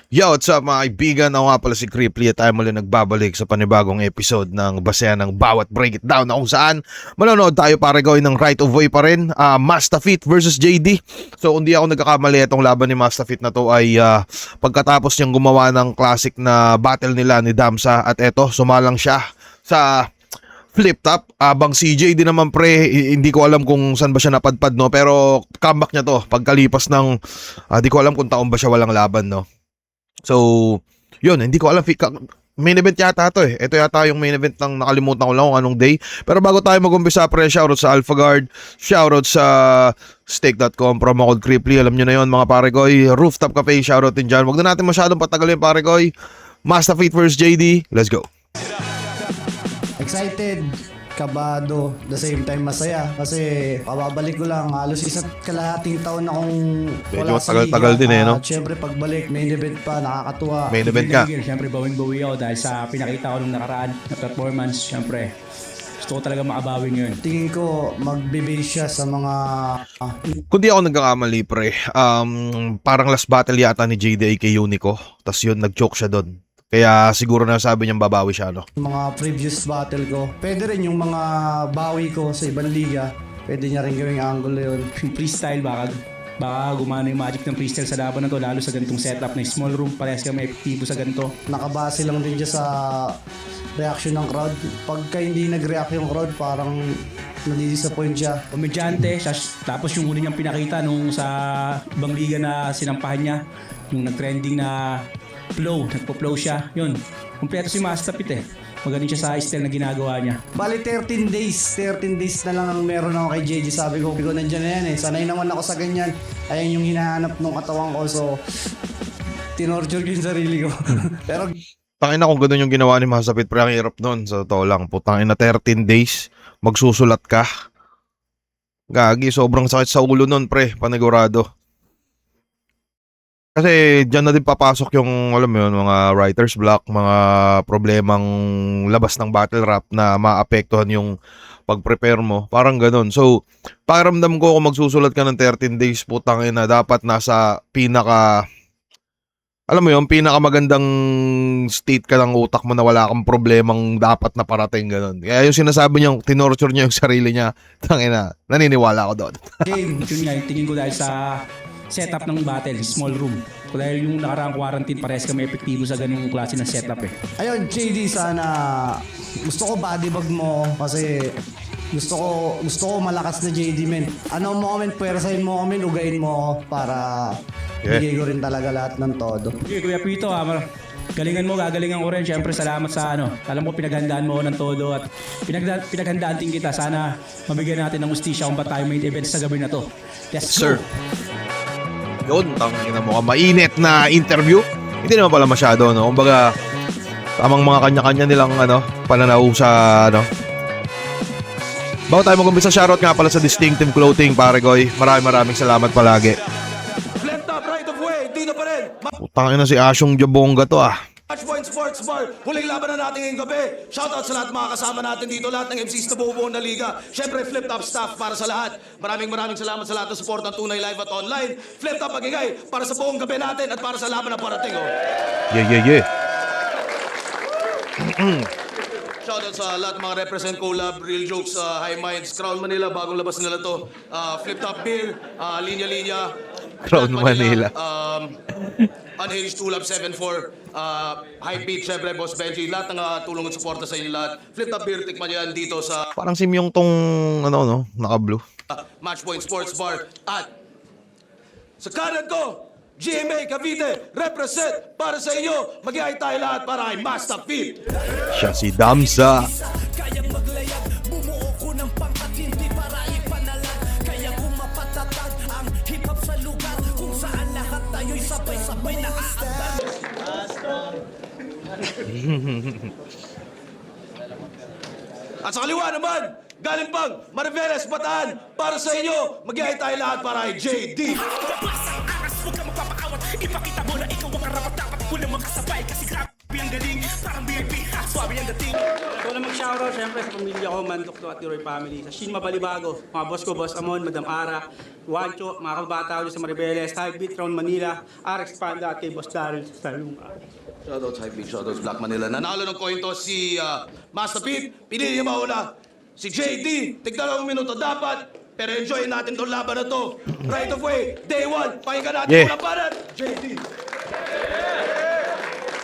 Yo, what's up mga kaibigan? Ako nga pala si Cripply at tayo muli nagbabalik sa panibagong episode ng basehan ng bawat break it down na kung saan manonood tayo para gawin ng right of way pa rin. Mastafit versus JD. So kung di ako nagkakamali, itong laban ni Mastafit na to ay pagkatapos niyang gumawa ng classic na battle nila ni Damsa, at eto, sumalang siya sa flip top. Abang si JD naman pre, hindi ko alam kung saan ba siya napadpad, no, pero comeback niya to pagkalipas ng di ko alam kung taon ba siya walang laban, no. So, yun, hindi ko alam. Main event yata to eh. Ito yata yung main event ng nakalimutan ko lang kung anong day. Pero bago tayo mag-umpisa, pre, shoutout sa AlphaGuard, shoutout sa Stake.com, promo code Cripply. Alam nyo na yun mga paregoy. Rooftop Cafe, shoutout din dyan. Huwag na natin masyadong patagalin paregoy. Mastafit vs JD, let's go. Excited, kabado, the same time masaya kasi pababalik ko lang halos isa't kalahating taon na akong Medyo wala sa tagal-tagal liga. din eh, no? At syempre pagbalik, main event pa, nakakatuwa. Main event ka. Siyempre, bawing-bawi ako dahil sa pinakita ko nung nakaraan na performance. Siyempre, gusto ko talaga makabawi ngayon. Tingin ko magbe-base siya sa mga Kung di ako nagkakamali pre, parang last battle yata ni JD kay Unico. Tapos yun, nag-choke siya doon. Kaya siguro na sabi niyang babawi siya, no? mga previous battle ko. Pwede rin yung mga bawi ko sa ibang liga. Pwede niya rin gawing angle yun. Freestyle, baka gumana yung magic ng freestyle sa laban na to, lalo sa ganitong setup na small room. Parehas kami epektibo sa ganito. Nakabase lang din siya sa reaction ng crowd. Pagka hindi nag-react yung crowd, parang nadi-disappoint siya. Komedyante, tapos yung huli niyang pinakita nung sa ibang liga na sinampahan niya, yung nag-trending na flow, nagpo-flow siya, yun. Kompleto si Mastafit eh. Magaling siya sa style na ginagawa niya. Bali 13 days na lang ang meron ako kay JJ. Sabi ko nandiyan na yan eh. Sanay naman ako sa ganyan. Ayan yung hinahanap ng katawan ko. So, tinorture ko yung sarili ko. Pero Tangina kung gano'n yung ginawa ni Mastafit pre, ang hirap nun. Sa totoo lang, putangin na 13 days, magsusulat ka. Gagi, sobrang sakit sa ulo nun pre, panigurado. Kasi dyan na din papasok yung, alam mo yun, mga writer's block, mga problemang labas ng battle rap na maapektuhan yung pag-prepare mo. Parang ganun. So, pakiramdam ko kung magsusulat ka ng 13 days, putangin na dapat nasa alam mo yun, pinakamagandang state ka ng utak mo na wala kang problemang dapat na parating, ganun. Kaya yung sinasabi niyang tinorture niya yung sarili niya, tangina, naniniwala ako doon. game. Yun nga, yung tingin ko dahil sa setup ng battle, small room. Dahil yung nakaraang quarantine, parehas kami epektibo sa ganung klase ng setup eh. Ayun, JD, sana gusto ko bodybag mo kasi gusto ko malakas na JD, men. Ano mo kami, pwersahin mo kami, ugayin mo ako para bigay ko rin talaga lahat ng todo. Okay, Kuya Pito, galingan mo, gagalingan ko rin. Siyempre, salamat sa alam mo, pinaghandaan mo ng todo at pinaghandaan din kita. Sana mabigyan natin ng ustisya kung ba't tayo main event sa gabi na to. Let's go. Sir. Yun, tangina mo ka, mainit na interview. Hindi naman pala masyado, no? Kumbaga, tamang mga kanya-kanya nilang, pananaw sa, Bago tayo mag-umpisa, shoutout nga pala sa Distinctive Clothing, paregoy. Maraming salamat palagi. Flip top right of way, dito pa rin. Putangin na si Asyong Jabonga to, Matchpoint Sports Bar, huling laban na natin ngayong gabi. Shoutout sa lahat mga kasama natin dito, lahat ng MCs na bubuo na liga. Siyempre, Flip Top staff para sa lahat. Maraming salamat sa lahat ng support ng Tunay Live at Online. Flip Top magigay para sa buong gabi natin at para sa laban na parating. Yeah. Shoutout sa lahat ng mga represent collab, Real Jokes, High Minds, Crown Manila, bagong labas nila to. Flip Top Beer, Linya, Crown Manila. Unhinged Tulab 74, High Beat, syempre, Boss Benji, lahat ng tulong at suporta sa inyo lahat. Flip Top Beer, tikman yan dito sa Parang simyong tong, naka-blue. Matchpoint Sports Bar. At sa kanan ko, GMA Cavite, represent para sa inyo. Mag-iay tayo lahat para kay Mastafit. Siya si Damsa. Kayang maglayag, bumuo ko ng pangkat, hindi para ipanalag. Kaya kung mapatatag ang hip-hop sa lugar kung saan lahat tayo'y sabay-sabay na aatag. At sa kaliwa naman, galing pang Mariveles, Bataan, para sa inyo. Mag-iay tayo lahat para kay JD. Labas ang aras, huwag ka magpapaawat. Ipakita mo na ikaw ang karapat dapat. Walang makasabay kasi grabe ang galing. Parang VIP, so Swabe ang dating. Ito na mag-shoutout syempre sa pamilya ko, Mandok to at Tiroy family. Sa Shin Mabalibago, mga boss ko, Boss Amon, Madam Ara, Juancho, mga kabata ko sa Maribeles, Highbeat, Round Manila, RX Panda at kay Boss Darren sa Talunga. Shoutouts, High Beat, shoutouts, Black Manila. Nanalo ng coin toss si Master Pete. Pinili niya mauna. Si JD, tig-2 minuto dapat. Pero enjoy natin tong laban na to. Right of way, day 1. Pakinggan natin Yeah. ang labanan. JD.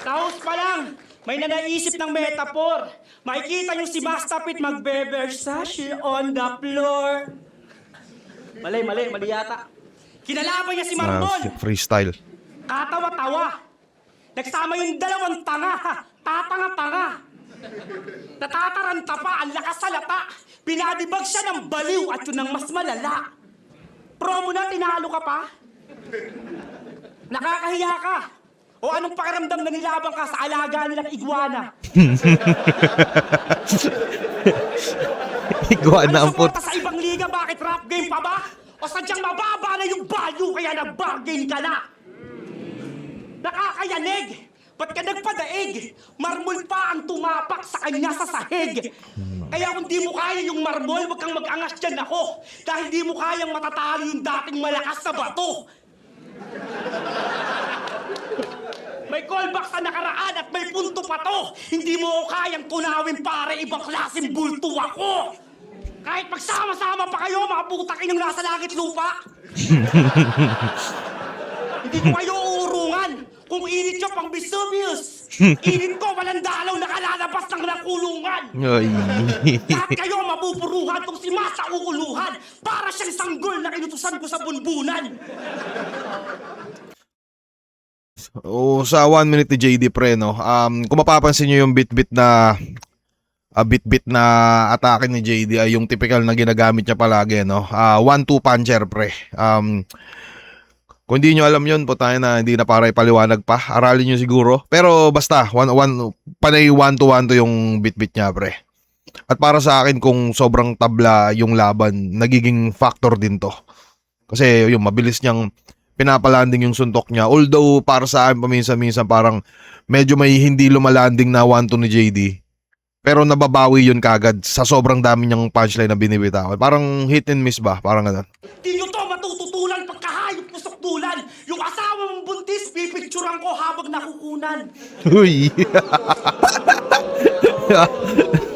Taos pa lang, may nanaisip ng metaphor. Makikita niyo si Master Pete magbe-Versace on the floor. Mali yata. Kinalaban niya si Marmol. Freestyle. Katawa-tawa. Nagsama yung dalawang tanga, ha? Tatanga-tanga. Natataranta pa, ang lakas sa lata. Pinadibag siya ng baliw at yun ang mas malala. Promo na, tinalo ka pa? Nakakahiya ka. O anong pakiramdam na nilabang ka sa alaga nilang iguana? Iguana ang put. Ano sa ibang liga, bakit rap game pa ba? O sadyang mababa na yung value kaya nag-bargain ka na? Nakakayanig! Ba't ka nagpadaig? Marmol pa ang tumapak sa kanya sa sahig. Kaya kung di mo kaya yung marmol, wag kang mag-angas dyan ako. Dahil di mo kayang matatalo yung dating malakas na bato. May callback sa nakaraan at may punto pa to. Hindi mo ko kayang tunawin pare, ibang klaseng bulto ako. Kahit magsama-sama pa kayo, mga putakin yung nasa langit lupa. Hindi ko kayo uurungan. Kung init nyo pang Vesuvius, init ko walang dalaw na kalalabas ng nakulungan. Ay. Lahat kayo mapupuruhan kung si Masa uuluhan para siyang sanggol na inutusan ko sa bunbunan. O sa 1 minute ni JD pre no. Kung mapapansin niyo yung bit-bit na atake ni JD ay yung typical na ginagamit niya palagi no. 1-2 puncher pre. Kung hindi nyo alam yun, po tayo na hindi na para ipaliwanag pa. Aralin nyo siguro. Pero basta, panay 1-to-1 to yung bit-bit niya, pre. At para sa akin, kung sobrang tabla yung laban, nagiging factor din to. Kasi yung mabilis niyang pinapalanding yung suntok niya. Although, para sa akin, paminsan-minsan parang medyo may hindi lumalanding na 1-2 ni JD. Pero nababawi yun kagad sa sobrang dami niyang punchline na binibitawan. Parang hit and miss ba? Parang ganun. Di nyo to matututulan pagkahayop mo saktulan. Yung asawa mong buntis, pipicturan ko habang nakukunan. Uy!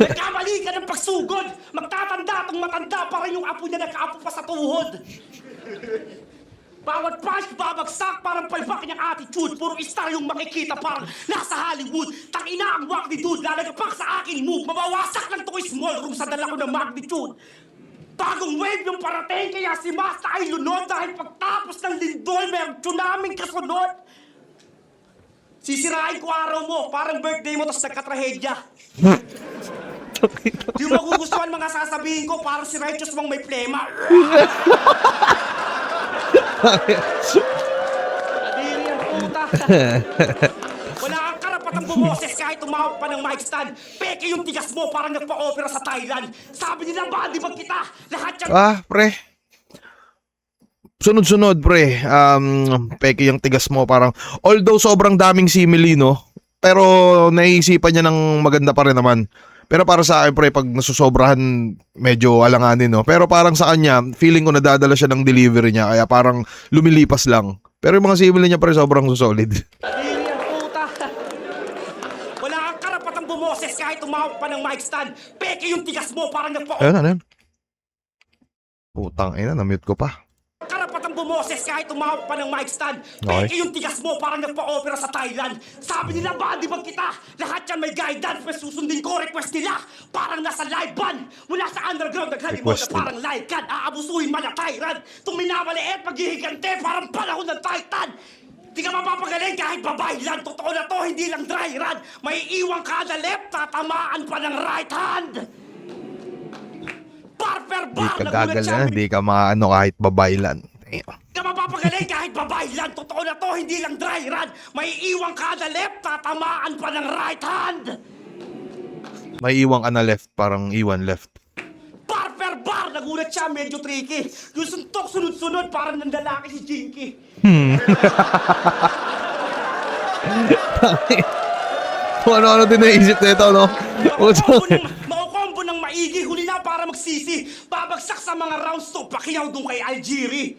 Nagkamali ka ng pagsugod. Magtatanda tong matanda para yung apo niya nagkaapo pa sa tuhod. Bawat punch, babagsak, parang palpak niyang attitude. Puro star yung makikita, parang nasa Hollywood. Tangina ang wak ni dude, lalagapak sa akin move. Mabawasak lang to small room sa dala ko ng magnitude. Bagong wave yung parating, kaya si Masta ay lunod. Dahil pagtapos ng lindol, mayroong tsunaming kasunod. Sisirain ko araw mo, parang birthday mo, tapos nagkatrahedya. Di mo magugustuhan mga sasabihin ko, parang si Righteous mong may plema. Adiri ang puta. Wala kang karapatang bumoses kahit tumawag pa ng mic stand. Peke yung tigas mo, parang nagpa-opera sa Thailand. Sabi nila, baka di ba kita? Lahat yan... Pre. Sunod-sunod, pre. Peke yung tigas mo, parang... Although sobrang daming simile, no? Pero naisipan niya ng maganda pa rin naman. Pero para sa akin, pre, pag nasusobrahan, medyo alanganin, no? Pero parang sa kanya, feeling ko nadadala siya ng delivery niya, kaya parang lumilipas lang. Pero yung mga simile niya, pre, sobrang solid. Adiri ang puta. Wala kang karapatang bumoses kahit tumawag pa ng mic stand. Peke yung tigas mo, parang nagpa-opera. Ayun. Putang ina, na-mute ko pa. Karapatang bumoses kahit tumawag pa ng mic stand. Okay. Peke yung tigas mo, parang nagpa-opera sa Thailand. Sabi nila, baka di ba kita? Lahat yan may guidance, may susundin ko, request nila. Parang nasa live band. Mula sa underground, naghalimot na Requested. parang live can. Aabusuhin man ang tyrant. Tuminamaliit, maghihigante, parang panahon ng Titan. Di ka mapapagaling kahit babae lang. Totoo na to, hindi lang dry run. May iwang kada left, tatamaan pa ng right hand. Barber Di bar, ka nagulat siya. gagalan, di ka maano kahit babaylan. Di ka mapapagaling kahit babae lang. Totoo na to, hindi lang dry run. May iwang kada left, tatamaan pa ng right hand. May iwang ka na left, parang iwan left. Barber bar, nagulat siya, medyo tricky. Yung suntok sunod-sunod, parang nandalaki si Jinky. Kung ano-ano din naisip nito, no? Makukombo ng maigi, huli na para magsisi. Babagsak sa mga rounds to, Pacquiao doon kay Algieri.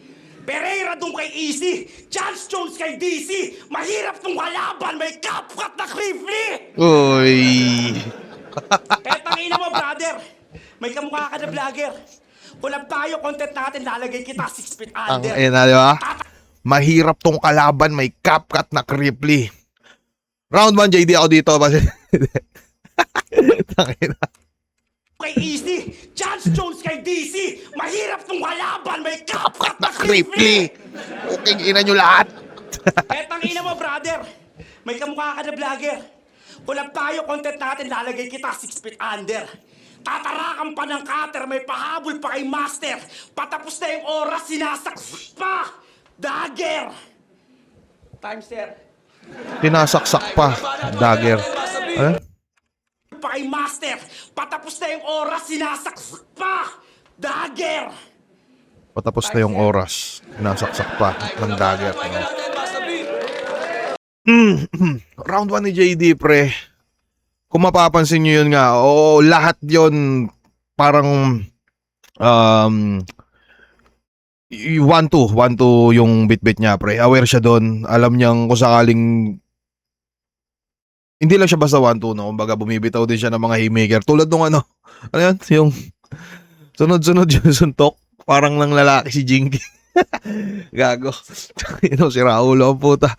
Pereira doon kay Easy. Chance Jones kay DC. Mahirap tong kalaban, may kapkat na Krivli. Uy. Etang ina mo, brother. May kamukha ka na vlogger. Kulab tayo, content natin, lalagay kita 6 feet Ang under. ina, di ba? Mahirap tong kalaban, may kapkat na Kripli. Round 1, JD ako dito. Tangina. Kay Easy, Chance Jones kay DC. Mahirap tong kalaban, may kapkat na Kripli. Krivli. Okay, ina nyo lahat. Etang ina mo, brother. May kamukha ka na vlogger. Kulab tayo, content natin, lalagay kita 6 feet under. Tatarakan pa ng cutter, may pahabol pa kay Master. Patapos na yung oras, sinasaksak pa. Dagger. Time, sir. Sinasaksak pa. Dagger. Ano? Pa kay Master. Patapos na yung oras, sinasaksak pa. Dagger. Patapos na yung oras. Sinasaksak pa ng dagger. Round 1 ni JD, pre. Kung mapapansin nyo yun nga, oo, lahat yun parang 1-2 yung bit-bit niya, pre. Aware siya doon. Alam niyang kung sakaling hindi lang siya basta 1-2, no? Kumbaga bumibitaw din siya ng mga haymaker. Tulad nung ano yan? Yung sunod-sunod yung suntok. Parang ng lalaki si Jinky. Gago. Si Raulo ang puta.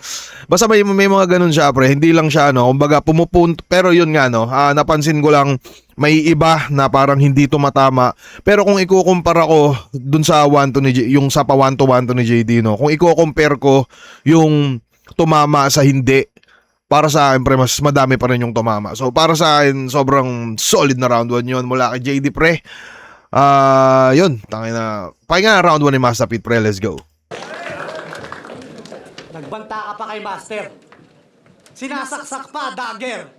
Basta may mga ganun siya, pre. Hindi lang siya, no? Kumbaga pumupunto. Pero yun nga, no? Napansin ko lang may iba na parang hindi tumatama. Pero kung ikukumpara ko dun sa 1-2 ni yung sa pa 1-1 ni JD, no? Kung ikukumpare ko yung tumama sa hindi, para sa akin, pre, mas madami pa rin yung tumama. So, para sa akin, sobrang solid na round 1 yun mula kay JD, pre. Yun. Tangin na. Pakinggan na round 1 ni Master Pete, pre. Let's go. Nagbanta ka pa kay Master. Sinasaksak pa, Dagger.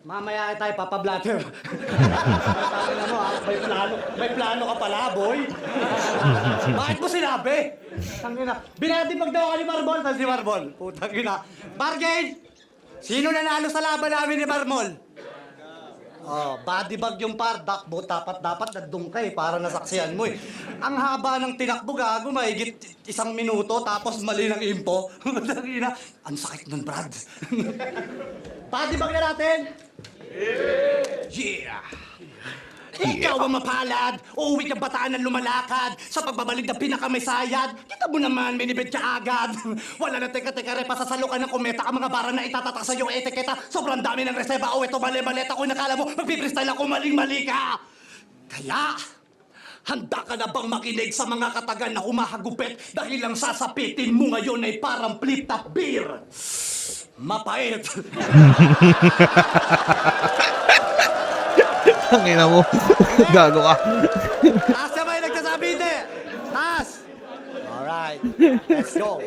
Mamaya tayo papablatter. Sabi na mo, may plano ka pala, boy. Bakit mo sinabi? Tangina. Binadibag daw ka ni Marbol, tapos si Marbol. Putang ina. Bargain! Sino nanalo sa laban namin ni Marmol? Oh, body bag yung par, dakbo, dapat nandun ka para nasaksihan mo eh. Ang haba ng tinakbo, gago, mahigit 1 minuto, tapos mali ng impo. Ang sakit nun, Brad. Body bag na natin? Yeah! Ikaw ang mapalad, uuwi ka bataan ng lumalakad, sa pagbabalik ng pinakamaysayad, kita mo naman, minibid ka agad. Wala na teka-teka repa sa salukan ng kometa, ang mga bara na itatatak sa iyong etiketa, sobrang dami ng reseba, ito mali-maleta ko nakala mo, magpipistyle ako maling-mali ka. Kaya, handa ka na bang makinig sa mga katagan na humahagupit dahil lang sasapitin mo ngayon ay parang flip-top beer? Mapait. Ang ina mo. Gago ka. Taas na ba yung nagsasabi, hindi? Taas! Alright, let's go.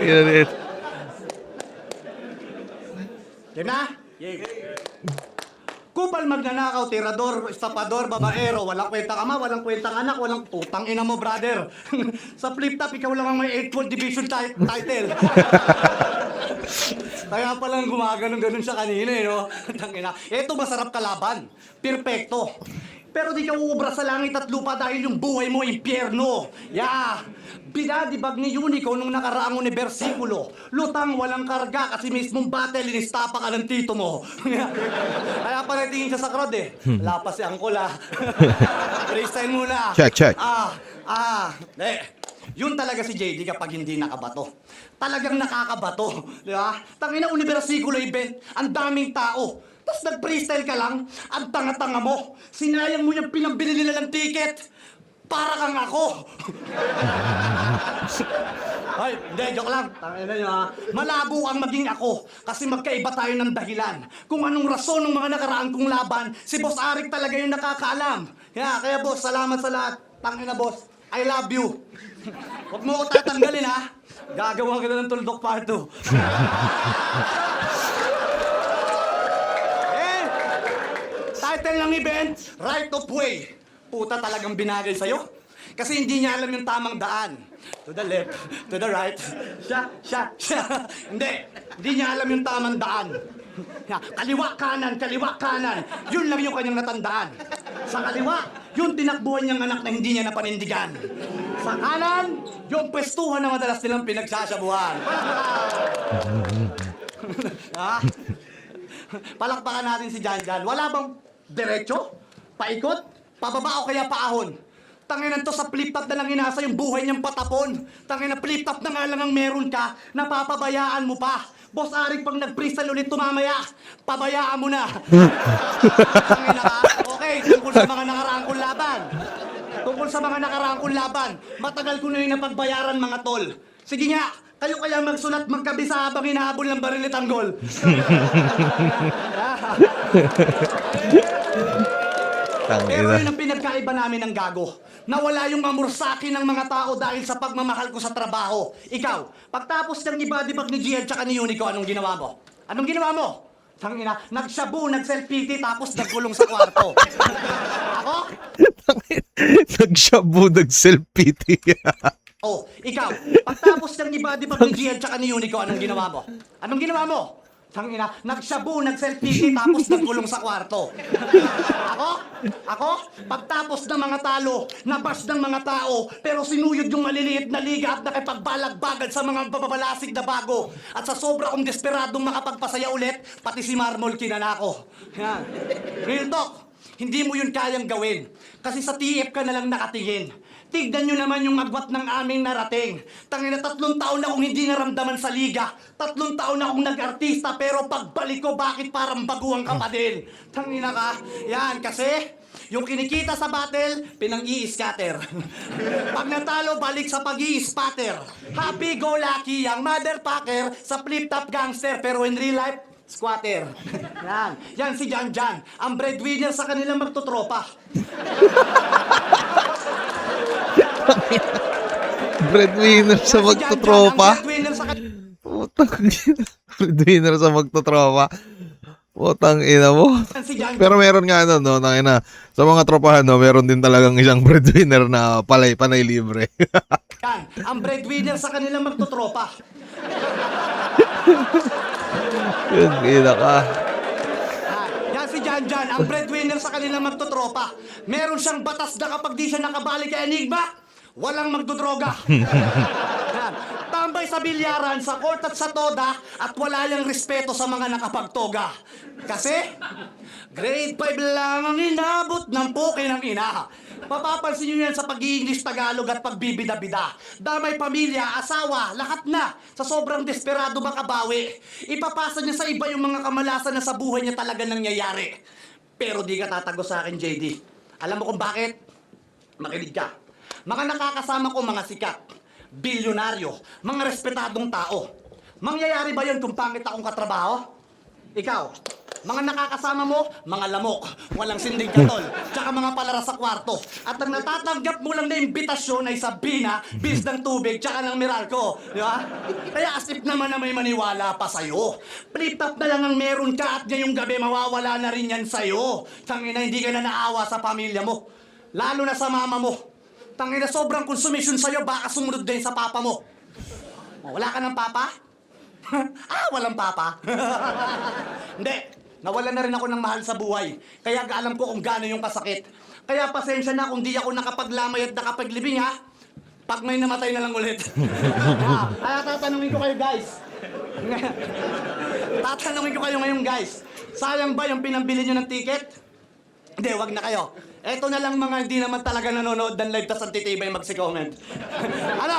Yan. Game na? Kupal magnanakaw, tirador, estapador, babaero, walang kwentang ama, walang kwentang anak, walang putang ina mo, brother. Sa flip-top, ikaw lang ang may 8th division title. Kaya palang gumaganon-ganon siya kanina, eh, no? Tangina. Eto, masarap kalaban. Perfecto. Pero di ka uubra sa langit at lupa dahil yung buhay mo, impyerno. Yeah. Binadibag ni Unico nung nakaraang unibersikulo. Lutang walang karga kasi mismong battle, inistapa ka ng tito mo. Kaya pa natingin siya sa crowd eh. Wala pa si Angkol ah. Freestyle muna. Check. Yun talaga si JD kapag hindi nakabato. Talagang nakakabato. Di ba? Tangina unibersikulo event, ang daming tao. Tapos nag-freestyle ka lang, ang tanga-tanga mo. Sinayang mo yung pinambili nila ng ticket. Para kang ako. Ay, hindi, joke lang. Tangina nyo ha. Malabo ang maging ako kasi magkaiba tayo ng dahilan. Kung anong rason ng mga nakaraan kong laban, si Boss Arik talaga yung nakakaalam. Kaya boss, salamat sa lahat. Tangina boss, I love you. Huwag mo ako tatanggalin ha. Gagawa ka na ng tuldok part 2. Title ng event, Right of Way. Puta talagang binagay sa'yo. Kasi hindi niya alam yung tamang daan. To the left, to the right. Siya. Hindi niya alam yung tamang daan. Kaliwa, kanan. Yun lang yung kanyang natandaan. Sa kaliwa, yung tinakbuhan niyang anak na hindi niya napanindigan. Sa kanan, yung pwestuhan na madalas nilang pinagsasabuhan. Ha? Palakpakan natin si Janjan. Wala bang diretso? Paikot? Pababa o kaya paahon? Tanginan to sa flip-top na lang inasa yung buhay niyang patapon. Tanginan flip-top na nga lang ang meron ka, napapabayaan mo pa. Boss Arik, pag nag-freestyle ulit tumamaya, pabayaan mo na. Tangina ka? Okay, tungkol sa mga nakaraang kong laban. Tungkol sa mga nakaraang kong laban, matagal ko na yung napagbayaran mga tol. Sige nga, kayo kaya magsulat magkabisa habang hinahabol ng baril ni Tanggol. Pero yun ang pinagkaiba namin ng gago. Nawala yung amor sa akin ng mga tao dahil sa pagmamahal ko sa trabaho. Ikaw, pagtapos ng ibadibag ni Gian tsaka ni Unico, anong ginawa mo? Anong ginawa mo? Tangina, nagshabu, nag-self-pity, tapos nagkulong sa kwarto. Ako? Nagshabu, nag-self-pity. Oh, ikaw, pagtapos ng ibadibag ni Gian tsaka ni Unico, anong ginawa mo? Anong ginawa mo? Tangina, nagshabu, nag-selfie, tapos nagkulong sa kwarto. Ako, pagtapos ng mga talo, nabas ng mga tao, pero sinuyod yung maliliit na liga at nakipagbalagbagan sa mga bababalasig na bago. At sa sobra kong desperadong makapagpasaya ulit, pati si Marmol kinanako. Yan. Real talk, hindi mo yun kayang gawin. Kasi sa TF ka na lang nakatingin. Tignan nyo naman yung agwat ng aming narating. Tangina, 3 taon na akong hindi naramdaman sa liga. 3 taon na akong nag-artista, pero pagbalik ko, bakit parang baguhan ka pa din? Tangina ka. Yan, kasi yung kinikita sa battle, pinang-i-scatter. Pag natalo, balik sa pag-i-spatter. Happy-go-lucky ang motherfucker sa flip-top gangster, pero in real life, squatter. Yan si Janjan, ang breadwinner sa kanilang magtutropa. Breadwinner sa Yan si Janjan, magtutropa. ang breadwinner sa Putang ina. Breadwinner sa magtutropa. Putang ina mo. Yan si Janjan. Pero meron nga ano, no, tangina. Sa mga tropahan, no, meron din talagang isang breadwinner na panay libre. Yan, ang breadwinner sa kanilang magtutropa. Yun, ina ka. Yan si Janjan, ang breadwinner sa kanilang magtutropa. Meron siyang batas na kapag di siya nakabalik kay Enigma, walang magdodroga. Yan. Tambay sa bilyaran, sa court at sa toda, at wala yung respeto sa mga nakapagtoga. Kasi, grade 5 lang ang inabot ng puke ng ina. Papapansin nyo yan sa pag-i-English Tagalog at pagbibida-bida. Damay pamilya, asawa, lahat na. Sa sobrang desperado makabawi. Ipapasa niya sa iba yung mga kamalasan na sa buhay niya talaga nangyayari. Pero di ka tatago sa akin, JD. Alam mo kung bakit? Makinig ka. Mga nakakasama ko mga sikat, bilyonaryo, mga respetadong tao. Mangyayari ba yun kung pangit akong katrabaho? Ikaw, mga nakakasama mo, mga lamok, walang sindikaton, tsaka mga palara sa kwarto. At ang natatanggap mo lang na imbitasyon ay Sabina, bis ng tubig, tsaka ng Meralco. Di ba? Kaya asip naman na may maniwala pa sa'yo. Flip-top na lang ang meron ka at ngayong gabi mawawala na rin yan sa'yo. Tangina, hindi ka na naawa sa pamilya mo. Lalo na sa mama mo. Tangina, sobrang konsumisyon sa'yo, baka sumunod din sa papa mo. Wala ka ng papa? Walang papa. Hindi, nawalan na rin ako ng mahal sa buhay. Kaya alam ko kung gaano yung kasakit. Kaya pasensya na kung di ako nakapaglamay at nakapaglibing, ha? Pag may namatay na lang ulit. Kaya tatanungin ko kayo, guys. Tatanungin ko kayo ngayon, guys. Sayang ba yung pinambili nyo ng ticket? Hindi, wag na kayo. Eto na lang mga hindi naman talaga nanonood ng live tas ang titibay magsi-comment. Ano?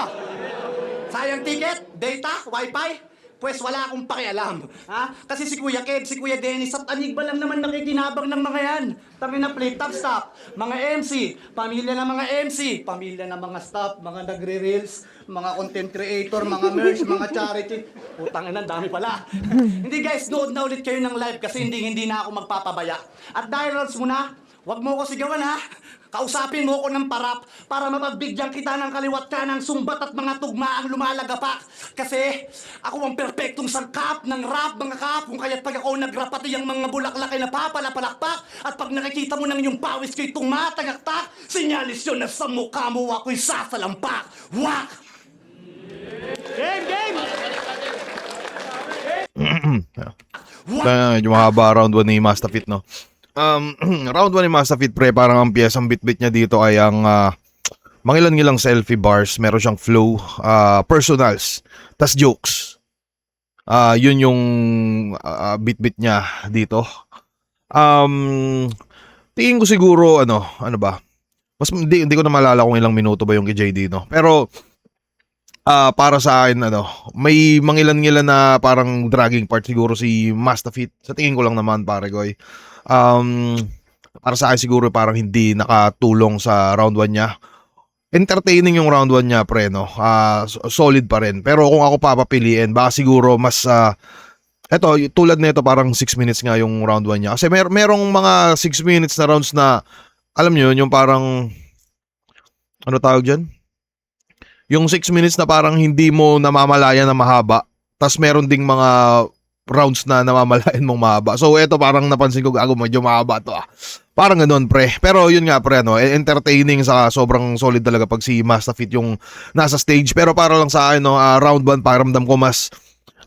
Sayang ticket? Data? Wi-Fi? Pues wala akong pakialam. Ha? Kasi si Kuya Ked, si Kuya Dennis at Anigba lang naman nakikinabang ng mga yan. Tangin na flip-top staff, mga MC, pamilya ng mga MC, pamilya ng mga staff, mga nagre-reels, mga content creator, mga merch, mga charity. Putang ina, dami pala. Hindi guys, nood na ulit kayo ng live kasi hindi na ako magpapabaya. At dahil muna, wag mo ko sigawan ha. Kausapin mo ko ng parap para mapagbigyan kita ng kaliwat ka ng sumbat at mga tugmaang lumalagapak. Kasi ako ang perpektong sangkap ng rap, mga kap. Kung kaya't pag ako nag-rap pati yung mga bulaklak ay napapalapalakpak. At pag nakikita mo ng yung pawis ko'y tumatagaktak, sinyalis yun na sa mukha mo ako'y sasalampak. Wak! Game! Yung mahaba round 1 ni Mastafit, no? Round 1 ni Mastafit, pre, parang ang piyesang bit-bit niya dito ay ang mangilan-ngilang selfie bars, meron siyang flow, personals, tas jokes. Yun yung bit-bit niya dito. Tingin ko siguro, ano ba? Mas hindi ko na maalala kung ilang minuto ba yung kay JD, no? Pero para sa akin, may mangilan-ngilan na parang dragging part siguro si Mastafit. Sa tingin ko lang naman, pare Goy. Para sa akin siguro parang hindi nakatulong sa round 1 niya. Entertaining yung round 1 niya, pre, no? Solid pa rin. Pero kung ako papapiliin, baka siguro mas eto, tulad nito parang 6 minutes nga yung round 1 niya. Kasi merong mga 6 minutes na rounds na alam niyo yun, yung parang ano tawag diyan? Yung 6 minutes na parang hindi mo namamalayan na mahaba. Tas meron ding mga rounds na namamalayan mong mahaba. So eto parang napansin ko gago medyo mahaba to Parang ganoon, pre. Pero yun nga, pre, entertaining sa sobrang solid talaga pag si Mastafit yung nasa stage. Pero para lang sa akin, round 1 pakiramdam ko mas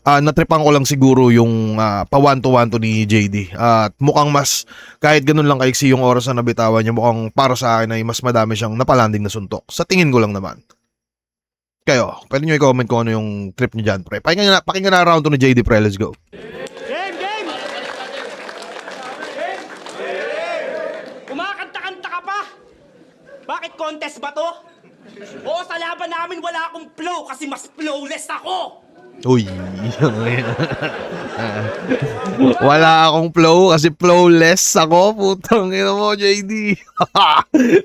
natripan ko lang siguro yung pa 1-to-1 to ni JD. At mukhang mas kahit ganun lang kaiksi yung oras na nabitawan niya, mukhang para sa akin ay mas madami siyang napalanding na suntok. Sa tingin ko lang naman. Kayo, pwede nyo i-comment kung ano yung trip niyo dyan, pre. Pakinggan na round 2 ni JD, pre. Let's go. Game! Kumakanta-kanta ka pa? Bakit contest ba to? Oo, sa laban namin wala akong flow kasi mas flowless ako! Uy. Wala akong flow kasi flowless ako. Putang ina mo, JD.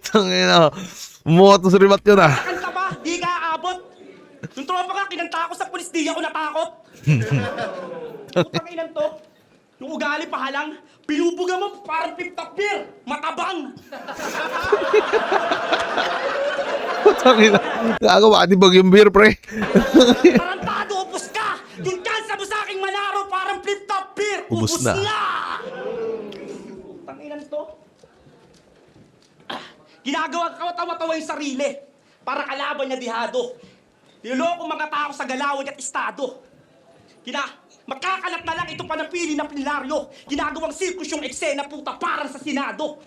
Tangina. Moto sa ribat yun Kanta ba? Di ka aabot! Nung tropa ka, kinanta ako sa pulis, di ako natakot! Putang inan to, yung ugali pa halang, binubuga mo parang pip-tap-beer! Matabang! Putang ina. Gagawa di bag yung beer, pre. Tarantado, upos ka! Yung kansa mo sa aking manaro parang flip-top-beer! Ubus na. Tanginan to. Ginagawa ka tawa-tawa yung sarili para kalaban niya dihado. Niloloko mga tao sa galawan at estado. Magkakalat na lang ito panapili na plenaryo. Ginagawang sirkus yung eksena puta para sa Senado.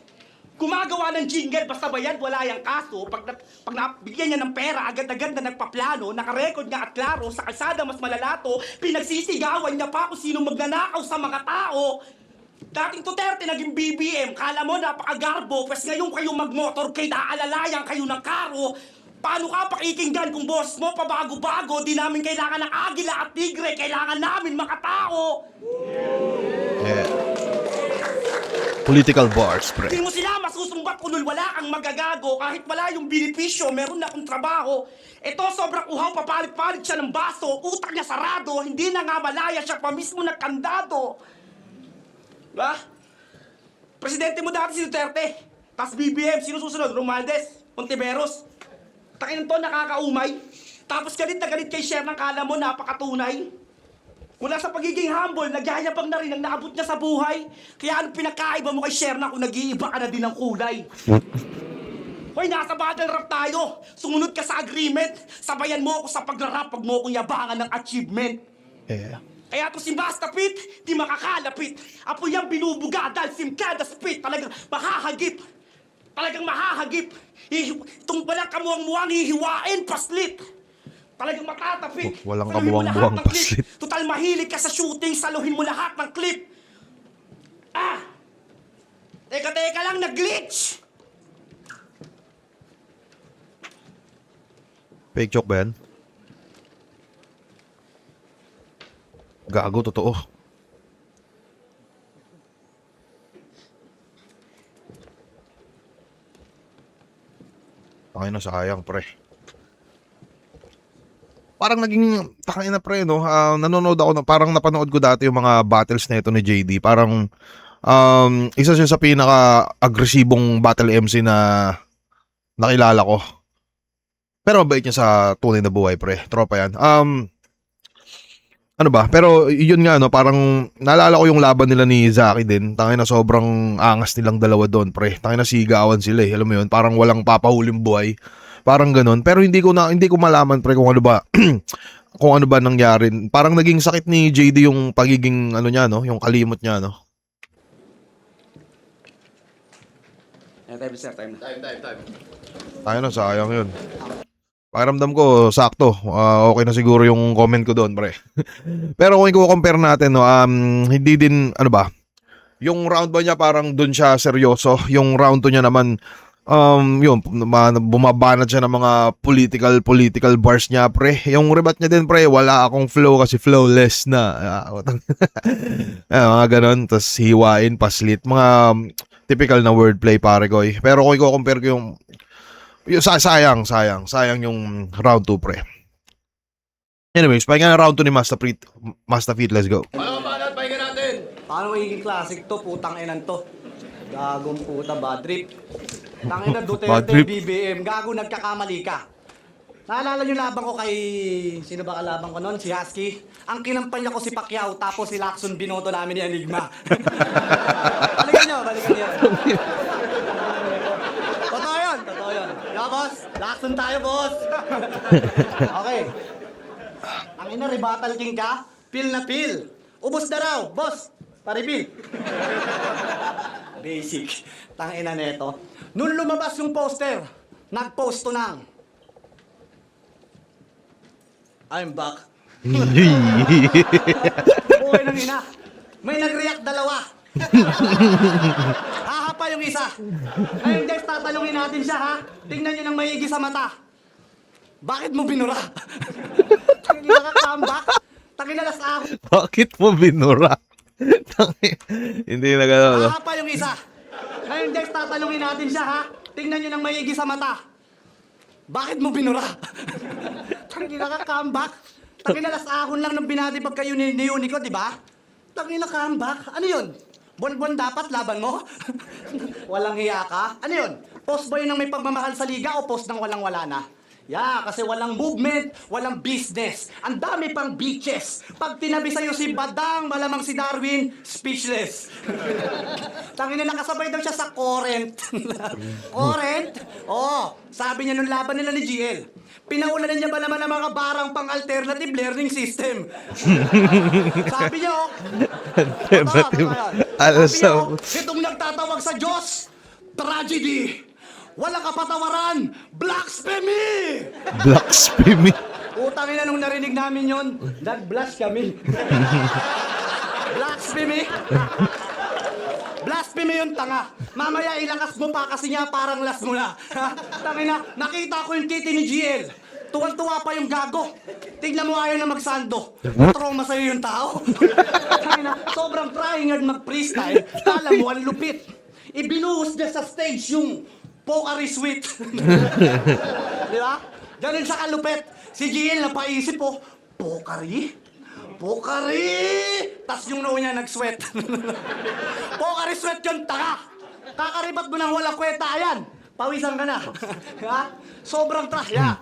Gumagawa ng jingle basta bayad, wala yung kaso. Pag nabigyan niya ng pera, agad-agad na nagpaplano, nakarecord niya at klaro, sa kalsada mas malalato, pinagsisigawan niya pa kung sino magnanakaw sa mga tao. Dating Duterte naging BBM, kala mo napakagarbo, pwes ngayon kayo magmotor, kay naaalalayan kayo ng karo. Paano ka pakikinggan kung boss mo pabago-bago, di namin kailangan ng agila at tigre, kailangan namin makatao. Yeah. Political bars, pre. Hindi mo sila masusumbat kung wala kang magagago. Kahit wala yung benepisyo, meron na akong trabaho. Ito, sobrang uhaw, papalit-palit siya ng baso. Utak niya sarado, hindi na nga malaya siya pa mismo nagkandado. Diba? Presidente mo dati si Duterte. Tapos BBM, sino susunod? Romualdez, Ontiveros. Takinan to, nakakaumay. Tapos galit na galit kay Sher ng kala mo, napakatunay. Mula sa pagiging humble, nagyayabang na rin ang naabot niya sa buhay. Kaya ano pinakaiba mo kay Sher na kung nag-iiba ka na din ng kulay? Hoy, nasa battle rap tayo. Sumunod ka sa agreement. Sabayan mo ako sa pagrarap pag mo akong yabangan ng achievement. Yeah. Kaya to si Mastafit, di makakalapit. Apo yung binubuga dahil simkada spit. Talagang mahahagip. Talagang mahahagip. Itong walang kamuang-muang hihiwain, paslit. Talagang matatapik. Walang Saluhin mo kamuang-muang lahat ng paslit. clip. Total mahilig ka sa shooting, saluhin mo lahat ng clip. Teka lang, nag-glitch. Fake joke ba yan? Gago, totoo. Tangina, sayang, pre. Parang naging tangina, pre, no? Nanonood ako, parang napanood ko dati yung mga battles na ito ni JD. Parang isa siya sa pinaka-agresibong battle MC na nakilala ko. Pero mabait niya sa tunay na buhay, pre. Tropa yan. Ano ba? Pero yun nga, no, parang naalala ko yung laban nila ni Zaki din. Tangin na sobrang angas nilang dalawa doon, pre. Tangin na sigawan sila eh. Alam mo yun, parang walang papahuling buhay. Parang ganun. Pero hindi ko malaman, pre, kung ano ba kung ano ba nangyari. Parang naging sakit ni JD yung pagiging ano niya, no? Yung kalimot niya, no? Tayo na, sayang yun. Pakiramdam ko, sakto. Okay na siguro yung comment ko doon, pre. Pero kung i-compare natin, no, hindi din, ano ba, yung round 1 niya parang doon siya seryoso. Yung round 2 niya naman, yun, bumabanat siya ng mga political bars niya, pre. Yung rebat niya din, pre, wala akong flow kasi flowless na. Mga ganon, tas hiwain, paslit. Mga typical na wordplay, pare ko. Pero kung i-compare ko yung sayang yung round 2, pre. Anyways, pahinga na round 2 ni Mastafit, let's go. Ano ba pahinga natin? Paano magiging classic to? Putang inan to. Gagong puta, bad trip. Tangina Bad Duterte, trip. BBM. Gago, nagkakamali ka. Naalala niyo laban ko kay... Sino ba kalaban ko nun? Si Husky. Ang kinampanya ko si Pacquiao, tapos si Lacson binoto namin ni Enigma. Balikan niyo. Totoo yun. Yo, boss. Lacson tayo, boss. Okay. Ang ina, rebuttal king ka? Pil na pil. Ubus na raw, boss. Paribil. Basic. Tangina neto. Nung lumabas yung poster, nag-post to ng I'm back. Buhay ng ina. May nag-react dalawa. Hahapa yung isa. Ngayon guys, tatanungin natin siya ha. Tingnan nyo ng maigi sa mata. Bakit mo binura? Hindi ka comeback? Tanginalas ako. Bakit mo binura? Hindi na gano'n, no? Hahapa yung isa. Ngayon guys, tatanungin natin siya ha. Tingnan nyo ng maigi sa mata. Bakit mo binura? Tangina ka comeback. Tangina las ahon lang ng binati pagka ni ko, di ba? Tangina comeback. Ano yun? Buwan-buwan dapat laban mo? Walang hiya ka? Ano yun? Post ba yun ng may pagmamahal sa liga o post ng walang-wala na? Yeah, kasi walang movement, walang business. Ang dami pang beaches. Pag tinabi sa'yo si Badang, malamang si Darwin, speechless. Tangina, nakasabay daw siya sa current. Current? Oo, sabi niya nung laban nila ni GL. Pinaulanan niya ba naman ang mga barang pang-alternative learning system? Sabi niya, oh. Alternative. Sabi niya, oh, itong nagtatawag sa Diyos, tragedy. Wala kapatawaran! Blasphemy! Blasphemy. Utangin na nung narinig namin yon, nag-blush kami. Blasphemy? Blasphemy yung tanga. Mamaya ilakas mo pa kasi nga parang last mo na. Tangina, nakita ko yung titi ni GL. Tuwang-tuwa pa yung gago. Tignan mo ayaw na magsando. Trauma sa'yo yung tao. Tangina, sobrang trying hard mag-freestyle. Kala mo ang lupit. Ibinuhos niya sa stage yung Pocari Sweet. Di ba? Ganun siya kalupit. Si GL napaisip po, Pocari? Pocari! Tas yung noo niya nag-sweat. Pocari Sweat yun, taka! Kakaribat mo nang walang kwenta, ayan! Pawisan ka na. Ha? Sobrang trahya.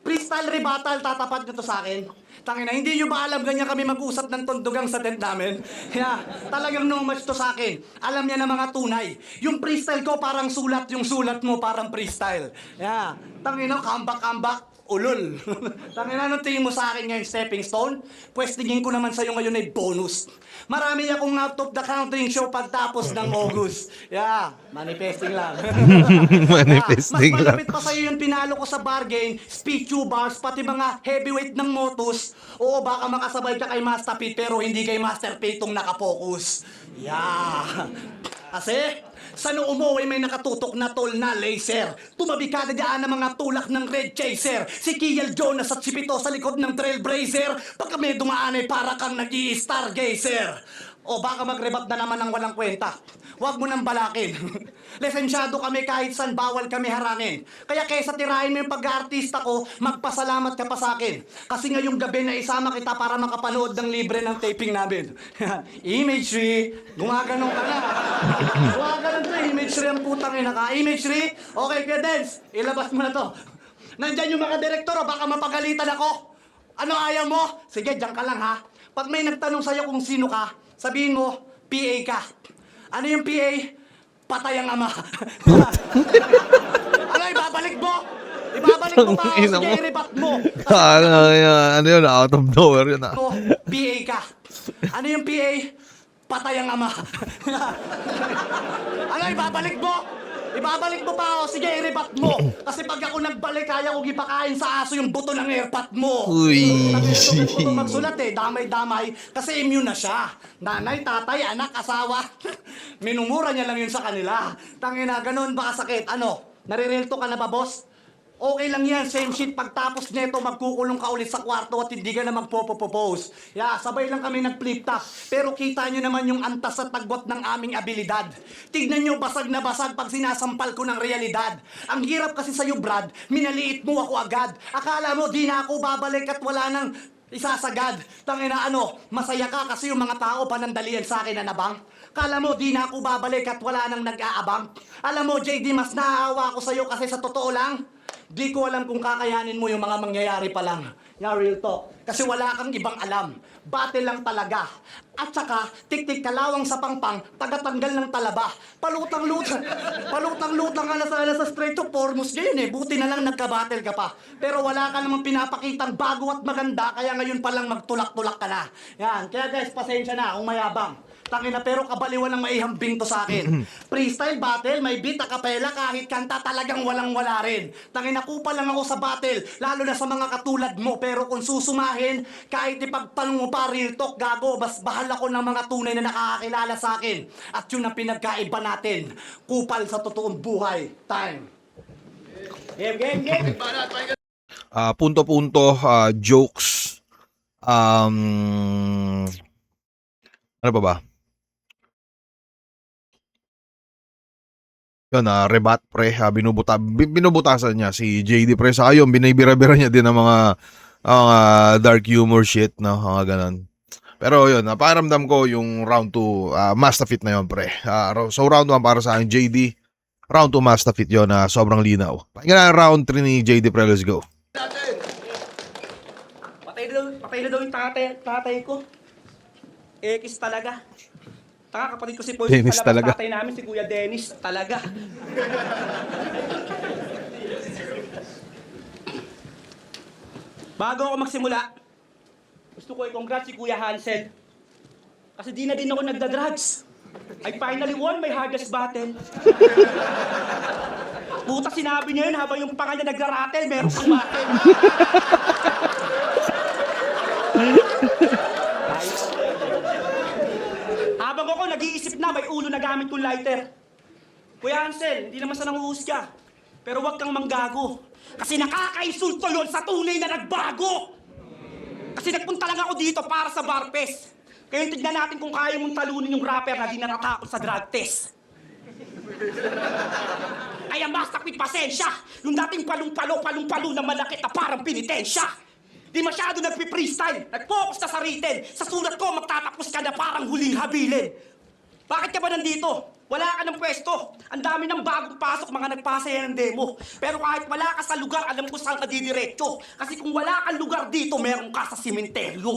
Freestyle rebuttal, tatapat nyo to sa akin. Tangina, hindi nyo ba alam ganyan kami mag-usap ng tondugang sa tent namin? Yeah, talagang no match to sa akin. Alam niya na mga tunay. Yung freestyle ko parang sulat, yung sulat mo parang freestyle. Yeah, tangina, comeback. Ulol. Tangina, anong tingin mo sa akin ngayon, stepping stone? Pwes tingin ko naman sa'yo ngayon ay bonus. Marami akong out of the country show pagtapos ng August. Yeah, manifesting lang. Manifesting Mas lang. malapit pa sa'yo yung pinalo ko sa bargain, speed tubers, pati mga heavyweight ng motos. Oo, baka makasabay ka kay Master Pete pero hindi kay Master Pete itong nakapokus. Yeah. Kasi, sa noo mo ay may nakatutok na tol na laser. Tumabi ka na dyan ng mga tulak ng Red Chaser. Si Kiel Jonas at si Pito sa likod ng Trailblazer. Pagka may dumaan ay para kang nag-i-stargazer. O baka mag-rebat na naman ng walang kwenta. Huwag mo nang balakin. Lisensyado kami kahit saan bawal kami harangin. Kaya kaysa tirahin mo yung pag-aartista ko, magpasalamat ka pa sa akin. Kasi ngayong gabi na isama kita para makapanood ng libre ng taping namin. Imagery, gumaganon ka na. Gumaganon to, imagery ang putang ina ka. Imagery, okay kaya Dance, ilabas mo na to. Nandyan yung mga direktor, baka mapagalitan ako. Ano ayaw mo? Sige, dyan ka lang ha. Pag may nagtanong sa'yo kung sino ka, sabihin mo, PA ka. Ano yung PA? Patay ang ama. Ano, ibabalik mo? Ibabalik mo pa ako, Ina sige, mo. i-rebat mo. Ano yun, out of nowhere yun Mo, PA ka. Ano yung PA? Patay ang ama. Ano, ibabalik mo? Ibabalik mo pa ako, sige, i-rebat mo. Kasi pag ako nagbalik, kaya kong ipakain sa aso yung buto ng airpot mo. Uy. Gusto magsulat eh, damay-damay, kasi immune na siya. Nanay, tatay, anak, asawa. Minumura niya lang yun sa kanila. Tangina, ganun ba kasakit? Ano, narirelto ka na ba, boss? Okay lang yan, same shit. Pagtapos neto, magkukulong ka ulit sa kwarto at hindi ka na magpo-propose. Yeah, sabay lang kami nag-flip top. Pero kita nyo naman yung antas at tagbot ng aming abilidad. Tignan nyo, basag na basag pag sinasampal ko ng realidad. Ang hirap kasi sa'yo, Brad, minaliit mo ako agad. Akala mo, di na ako babalik at wala nang isasagad. Tangina, ano, masaya ka kasi yung mga tao panandalian sa akin na nabang. Kala mo, di na ako babalik at wala nang nag-aabang. Alam mo, JD, mas naaawa ako sa'yo kasi sa totoo lang, di ko alam kung kakayanin mo yung mga mangyayari pa lang. Yeah, real talk. Kasi wala kang ibang alam. Battle lang talaga. At saka, tik-tik kalawang sa pangpang, tagatanggal ng talaba. Palutang-lutang. Palutang-lutang ka na sa straight to formos ngayon eh. Buti na lang nagka-battle ka pa. Pero wala ka namang pinapakitang bago at maganda, kaya ngayon pa lang magtulak-tulak ka na. Yan. Kaya guys, pasensya na kung mayabang. Tangina, pero kabaliwan ng maihambing to sa akin. Freestyle battle, may beat, acapella, kahit kanta talagang walang-wala rin. Tangina, kupal lang ako sa battle, lalo na sa mga katulad mo. Pero kung susumahin, kahit ipagtanong mo pa, real talk, gago, bas bahal ako ng mga tunay na nakakakilala sa akin. At yun ang pinagkaiba natin. Kupal sa totoong buhay. Time. Game. Punto-punto, jokes, ano pa ba? Yun, rebat pre, binubutasan niya si JD pre. Sa yun, binibira-bira niya din ng mga dark humor shit, no? Mga ganun. Pero yun, naparamdam ko yung round 2, Mastafit na yun pre. So round 1 para sa akin, JD. Round 2 Mastafit yun, sobrang linaw. Pakinggan na round 3 ni JD pre, let's go. Patay na daw yung tatay ko. Ekis talaga. Taka, kapatid ko si Poy, Dennis palabas talaga. tatay namin, si Kuya Dennis talaga. Bago ako magsimula, gusto ko i-congrats si Kuya Hansel. Kasi di na din ako nagda-drugs. I finally won my hardest battle. Puta, sinabi niya yun habang yung panga niya nagra-rattle, meron pang battle. Habang ako nag-iisip na, may ulo na gamit kong lighter. Kuya Hansel, hindi naman sa nanguhusga. Pero huwag kang manggago. Kasi nakaka-insulto yon sa tunay na nagbago. Kasi nagpunta lang ako dito para sa bar fest. Kaya tignan natin kung kaya mong talunin yung rapper na di natatakot sa drug test. Kaya Mastafit, pasensya. Yung dating palong-palo na malaki na parang pinitensya. Di masyado nagpi-freestyle. Nag-focus na sa written. Sa sulat ko, magtatapos ka na parang huling habilin. Bakit ka ba nandito? Wala ka ng pwesto. Ang dami ng bagong pasok, mga nagpasaya ng demo. Pero kahit wala ka sa lugar, alam ko saan ka didiretso. Kasi kung wala kang lugar dito, meron ka sa simenteryo.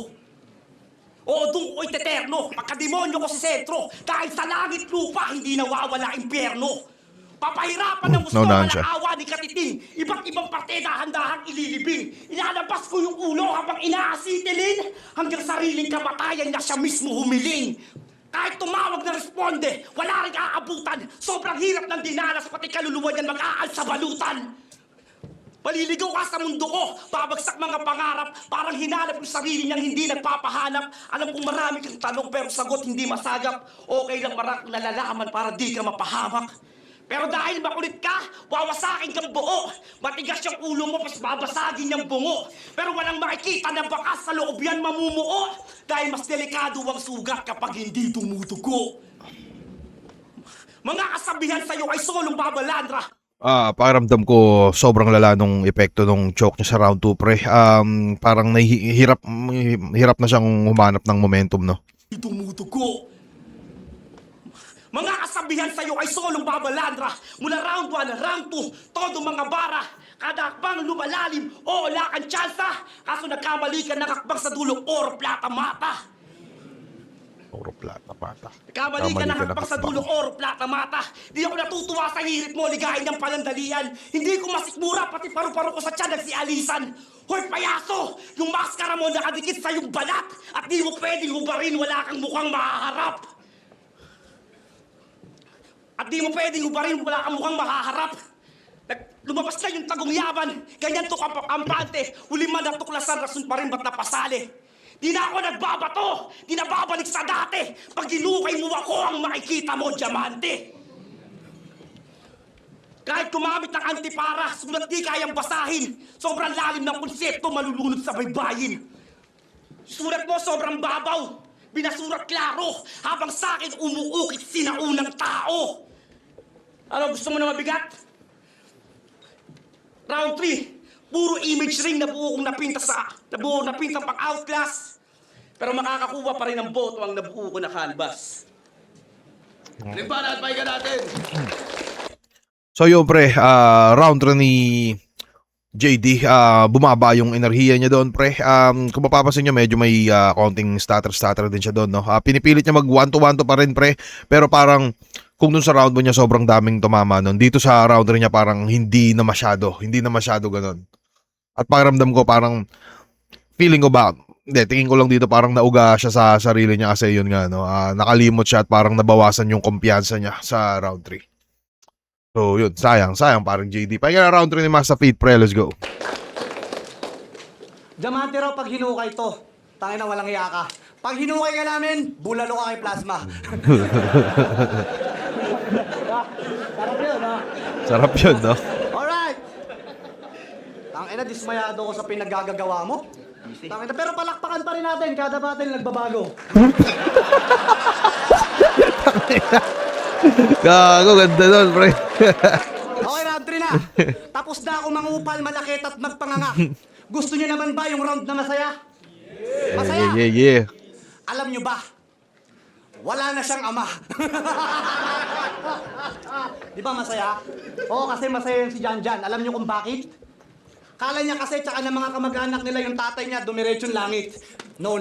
Oo, doon ko'y teterno. Pagkademonyo ko sa sentro. Dahil sa langit lupa, hindi nawawala impyerno. Papahirapan ng gusto Naunahan walang siya. awa ni Katiting. Iba't ibang parte dahan-dahang ililibing. Ilalabas ko yung ulo habang inaasitilin. Hanggang sariling kamatayan na siya mismo humiling. Kahit tumawag na responde, wala rin aabutan. Sobrang hirap ng dinanas, pati kaluluwa niyan mag-aal sa balutan. Paliligaw ka sa mundo ko, babagsak mga pangarap, parang hinanap yung sarili niyang hindi nagpapahanap. Alam kong marami kang tanong pero sagot hindi masagap. Okay lang marak nalalaman para di ka mapahamak. Pero dahil makulit ka, wawasakin kang buo. Matigas yung ulo mo, pas babasagin yung bungo. Pero walang makikita na bakas sa loob yan mamumuo. Dahil mas delikado ang sugat kapag hindi tumutugo. Mga kasabihan sa'yo ay solong babalandra. Pakiramdam ko sobrang lala nung epekto nung choke niya sa round 2 pre. Parang hirap na siyang humanap ng momentum, no? Tumutugo. Mga kasabihan sa'yo ay solong babalandra. Mula round 1, round 2, todo mga bara. Kada hakbang lumalalim, o wala kang tsansa. Kaso nagkamali ka nakakbang sa dulong or plata mata. Oro plata pata. Kamali ka ng hakbang sa dulo, oro, plata, mata. Di ako natutuwa sa hirit mo, ligahin ng panandalian. Hindi ko masikmura, pati paru-paro ko sa tiyan nagsialisan. Hoy, payaso! Yung maskara mo nakadikit sa yung balat. At di mo pwedeng hubarin, wala kang mukhang mahaharap. At di mo pwedeng hubarin, wala kang mukhang mahaharap. Lumabas na yung tagong yaman. Ganyan to kampante. Huli man natuklasan, rason pa rin ba't napasali? Di na ako nagbabato! Di na babalik sa dati! Pag ginukay mo ako, ang makikita mo, diamante! Kahit kumamit ng antipara, sulat di kayang basahin. Sobrang lalim ng konsepto, malulunod sa baybayin. Sulat mo sobrang babaw. Binasurat klaro, habang sa akin umuukit sinaunang tao. Ano, gusto mo na mabigat? Round 3. Puro image ring na buo kong napinta pang outclass. Pero makakakuha pa rin ng boto ang nabuo ko na canvas. Limbana at baikan natin. So yun pre, round 3 ni JD, bumaba yung enerhiya niya doon pre. Kung mapapansin nyo, medyo may konting stutter din siya doon, no? Pinipilit niya mag 1-to-1 pa rin pre, pero parang kung dun sa round 1 niya sobrang daming tumama nun, dito sa round 3 niya parang hindi na masyado ganun. At pakiramdam ko parang feeling ko ba, tingin ko lang dito parang nauga siya sa sarili niya kasi yun nga, no? Nakalimot siya at parang nabawasan yung kumpiyansa niya sa round 3. So yun, sayang parang JD. Pakinggan na round 3 ni Master Feet, pre, let's go. Diamante raw pag hinukay to. Tangina, walang iya ka. Pag hinukay ka namin, bulalo ka kay plasma. Sarap yun, ha? Sarap yun, no? Alright! Tangina, dismayado ko sa pinaggagawa mo. Tangina, pero palakpakan pa rin natin. Kada battle nagbabago. Gago, ganda nun, pre. Okay, round 3 na. Tapos na ako mangupal, malakit at magpanganga. Gusto niyo naman ba yung round na masaya? Masaya? Yeah. Alam niyo ba? Wala na siyang ama. Di ba masaya? Oo, kasi masaya yung si Janjan. Alam niyo kung bakit? Kala niya kasi tsaka ng mga kamag-anak nila yung tatay niya dumiretsong langit. No.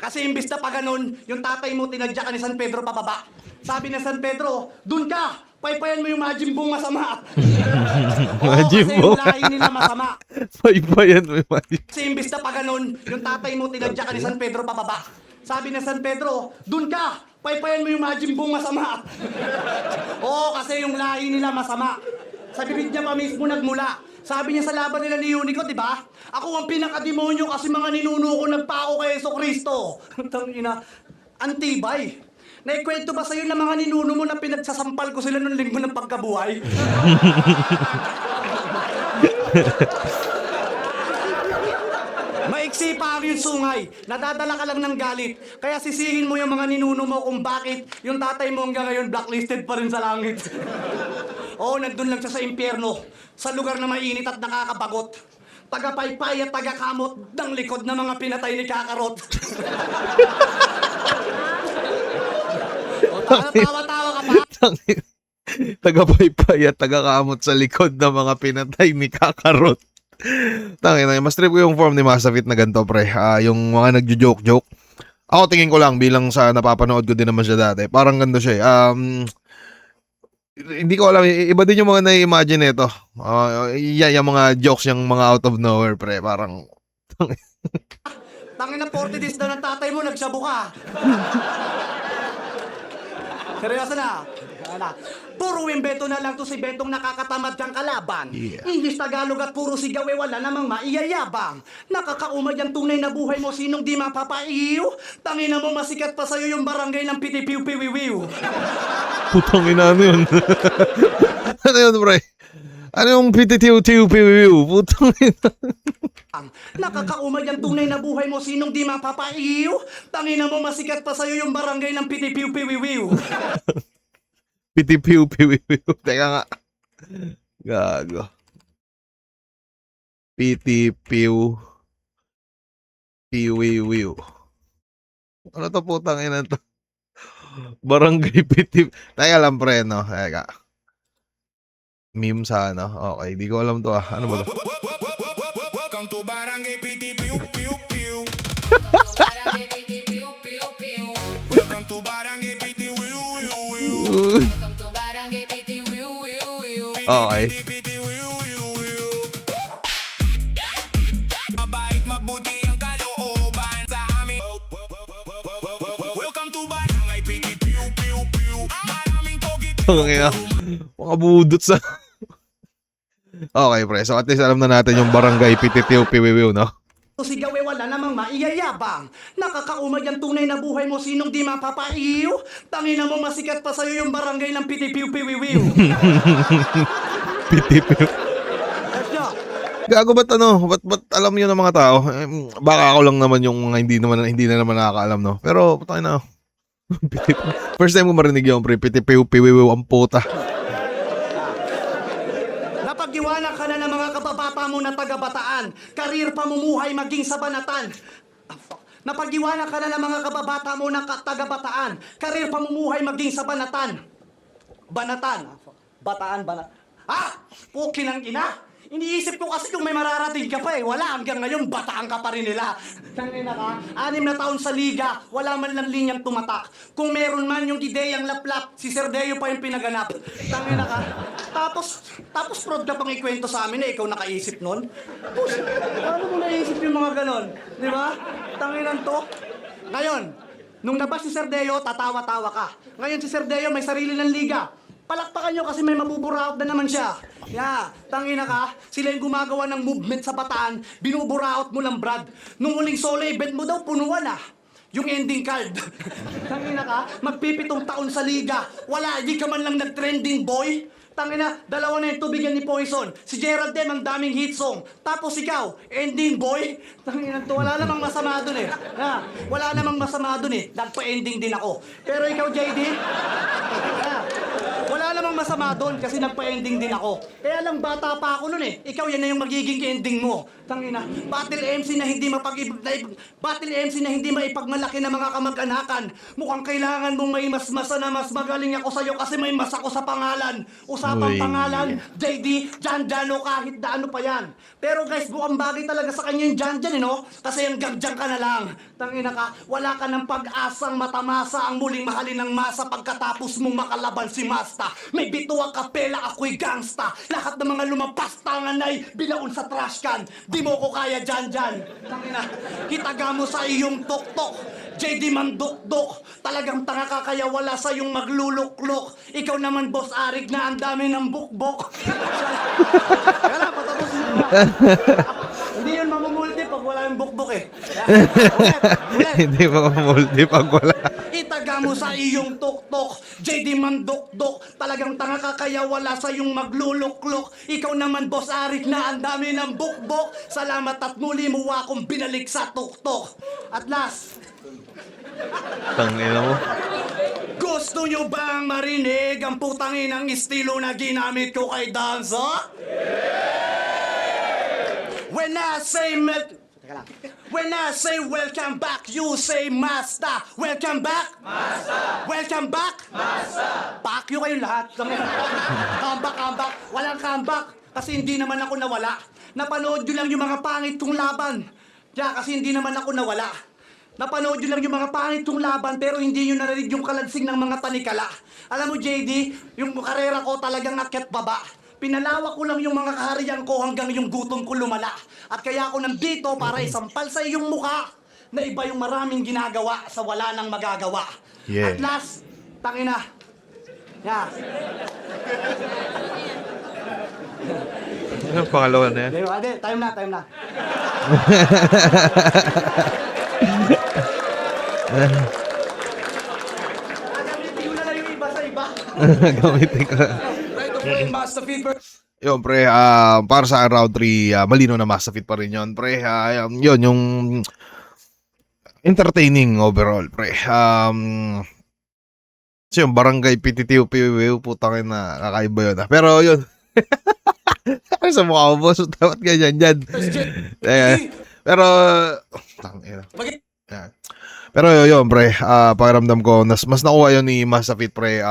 Kasi imbis na pa ganun, yung tatay mo tinadya ka ni San Pedro pababa. Sabi na San Pedro, dun ka! Paypayan mo yung Majin Buu masama. Majin kasi Buu. yung lahi nila masama. Paypayan mo yung Kasi imbis na pa ganun, yung tatay mo tinadya ka ni San Pedro pababa. Sabi na San Pedro, dun ka! Paypayan mo yung Majin Buu masama. Oo, kasi yung lahi nila masama. Sa bibig niya pa mismo nagmula. Sabi niya sa laban nila ni Unico, di ba? Ako ang pinakademonyo kasi mga ninuno ko nagpako kay Jesucristo. Tangina, antibay. Naikwento ba sa'yo ng mga ninuno mo na pinagsasampal ko sila nung linggo ng pagkabuhay? Maiksi pa yung sungay. Nadadala ka lang ng galit. Kaya sisihin mo yung mga ninuno mo kung bakit yung tatay mo hanggang ngayon blacklisted pa rin sa langit. Oo, nandun lang siya sa impyerno. Sa lugar na mainit at nakakabagot. Tagapaypay at tagakamot ng likod ng mga pinatay ni Kakarot. O, tawa-tawa ka pa. Tagapaypay at tagakamot sa likod ng mga pinatay ni Kakarot. Tangina, mas trip ko yung form ni Master Feet na ganito, pre. Yung mga nagjo-joke-joke. Ako tingin ko lang bilang sa napapanood ko din naman siya dati. Parang ganito siya. Hindi ko alam, iba din yung mga na-imagine nito. Yung mga jokes, yung mga out of nowhere, pre. Parang Tangin na 40 days daw ng tatay mo, nagsabu ka. Seryoso na. Puro imbeto na lang to si Bentong nakakatamad kang kalaban. Yeah. English, Tagalog at puro sigaw wala namang maiyayabang. Nakakaumay ang tunay na buhay mo, sinong di mapapaiyo? Tangina mo masikat pa sa'yo yung barangay ng pitipiw-piwiwiw. putang ina, ano yun? Ano yun, pre? Ano yung pititiw-tiw-piw? Putang ina. Nakakaumay ang tunay na buhay mo, sinong di mapapaiyo? Tangina mo masikat pa sa'yo yung barangay ng pitipiw-piwiwiw. Pitipiw-piw. Teka nga. Gago. Pitipiw. Piwiwiw. Ano to, putang ina to? Barangay Pitip. Teka lang, pre, no? Teka. Meme sa ano? Okay, di ko alam to, ah. Ano ba to? Welcome to Barangay Piti Pew Pew Pew. Okay. Tangina. Mga budot sa... Okay, pre. So, at least alam na natin yung barangay Pititiw Piwiwiw, no? Sigaw wala namang maiyayabang. Nakakaumag ang tunay na buhay mo, sinong di mapapaiw? Tangina mo, masikat pa sa'yo yung barangay ng Pitipiw-Piwiwiw. Pititiw. Gago ba't ano? Ba't alam yun ng mga tao? Baka ako lang naman yung mga hindi na naman nakakaalam, no? Pero, putang na. First time ko marinig yung pre, Pititiw Piwiwiw ang puta. Napag-iwanan ka na ng mga kababata mo na taga-bataan. Karir pamumuhay maging sa banatan. Napag-iwanan ka na ng mga kababata mo na taga-bataan. Karir pamumuhay maging sa banatan. Banatan. Bataan, banat. Ah! Pukin ang ina! Iniisip ko kasi kung may mararating ka pa eh. Wala, hanggang ngayon, bataan ka pa rin nila. Tangina ka, 6 na taon sa liga, wala man lang linyang tumatak. Kung meron man yung ideyang laplap, si Sir Deo pa yung pinaganap. Tangina ka. Tapos proud ka pang ikwento sa amin na ikaw nakaisip nun. Tapos, paano mo naisip yung mga ganon? Di ba? Tanginan to. Ngayon, nung nabas si Sir Deo, tatawa-tawa ka. Ngayon si Sir Deo may sarili ng liga. Palakpakan nyo kasi may mabuburaot na naman siya. Tangina ka, sila yung gumagawa ng movement sa bataan, binuburaot mo lang, Brad. Nung huling solo event mo daw, punuan yung ending card. Tangina ka, magpipitong taon sa liga. Wala, di ka man lang nag-trending boy. Tangina, 2 na yung tubigan ni Poison. Si Gerald Dem, ang daming hit song. Tapos ikaw, ending boy. Tangina to, wala namang masama dun eh. Wala namang masama dun eh. Nagpa-ending din ako. Pero ikaw, JD, wala namang masama doon kasi nagpa-ending din ako. Kaya lang bata pa ako noon eh. Ikaw yan na yung magiging ending mo. Tangina, battle MC na hindi maipagmalaki ng mga kamag-anakan. Mukhang kailangan mong may masmasa na mas magaling ako sa'yo kasi may mas ako sa pangalan. Usapang Uy. pangalan, JD, Jan o kahit daano pa yan. Pero guys, mukhang bagay talaga sa kanya yung Jan eh, no? Kasi yung gagjang ka na lang. Tangina ka, wala ka ng pag-asang matamasa ang muling mahalin ng masa pagkatapos mong makalaban si Masta. May bituang kapela, ako'y gangsta. Lahat ng mga lumampas tangan ay binaon sa trash can. Di mo ko kaya Jan. Tangina, hitaga mo sa iyong tok-tok. JD Mandukdok, talagang tanga ka kaya wala sa iyong magluluklok. Ikaw naman, Boss Arik, na ang dami ng bukbok. Kaya na, patapusin mo na. Hindi yun mamumulti pag wala yung bukbok eh. Ulit. Hindi mamamulti pag wala. Itaga mo sa iyong tuktok, JD Mandukdok, talagang tanga ka kaya wala sa iyong magluluklok. Ikaw naman, Boss Arik, na ang dami ng bukbok. Salamat at muli mo akong binalik sa tuktok. At last, Tangina mo. gusto nyo bang marinig ang putangin ng estilo na ginamit ko kay Danza? When I say welcome back, you say Masta. Welcome back? Masta. Welcome back? Masta. Pakyo kayo lahat. Comeback. Walang comeback. Kasi hindi naman ako nawala. Napanood nyo lang yung mga pangit kong laban. Kasi hindi naman ako nawala. Napanood nyo lang yung mga pangit kong laban pero hindi nyo narinig yung kalansing ng mga tanikala. Alam mo, JD, yung karera ko talagang akyat baba. Pinalawak ko lang yung mga kaharian ko hanggang yung gutom ko lumala. At kaya ako nandito para isampal sa iyong mukha na iba yung maraming ginagawa sa wala nang magagawa. Yeah. At last, tangina. Ano ang pangalawa na yan? Ade, time na. Gagamitin ko na lang yung iba sa iba. Gamitin ko. Right of way, Master Feed versus Yun, pre, para sa round 3, malino na Master Fit pa rin yun, pre. Yun, yung entertaining overall, pre. So yung barangay Pititiw, putangin na, kakaiba yun. Pero yun, sa mukha mo, boss, dapat ganyan dyan. Pero, tangina. Yan. Pero yun, pre, pakiramdam ko, mas nakuha yun ni Masafit, pre,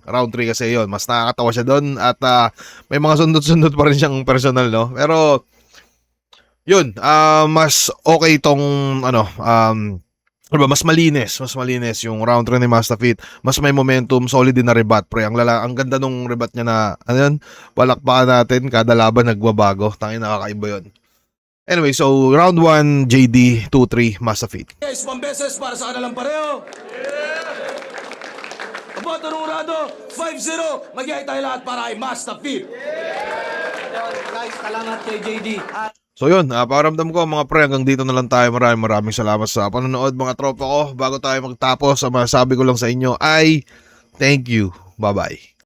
round 3 kasi yun, mas nakakatawa siya doon at may mga sundot-sundot pa rin siyang personal, no? Pero, yun, mas okay tong, Diba, mas malinis yung round 3 ni Mastafit. Mas may momentum, solid din na rebat, pre. Ang ganda nung rebat niya na, ano yun, palakpakan natin, kada laban nagbabago. Tangin, nakakaiba yun. Anyway, so round 1, JD, 2-3, Mastafit. Guys, pambeses para sa kanilang pareho. About anong rado? 5-0. Mag-iay tayo lahat para kay Mastafit. Guys, salamat kay JD. So yun, pakiramdam ko mga pre, hanggang dito na lang tayo. Maraming salamat sa panonood mga tropa ko. Bago tayo magtapos, ang masasabi ko lang sa inyo ay thank you. Bye-bye.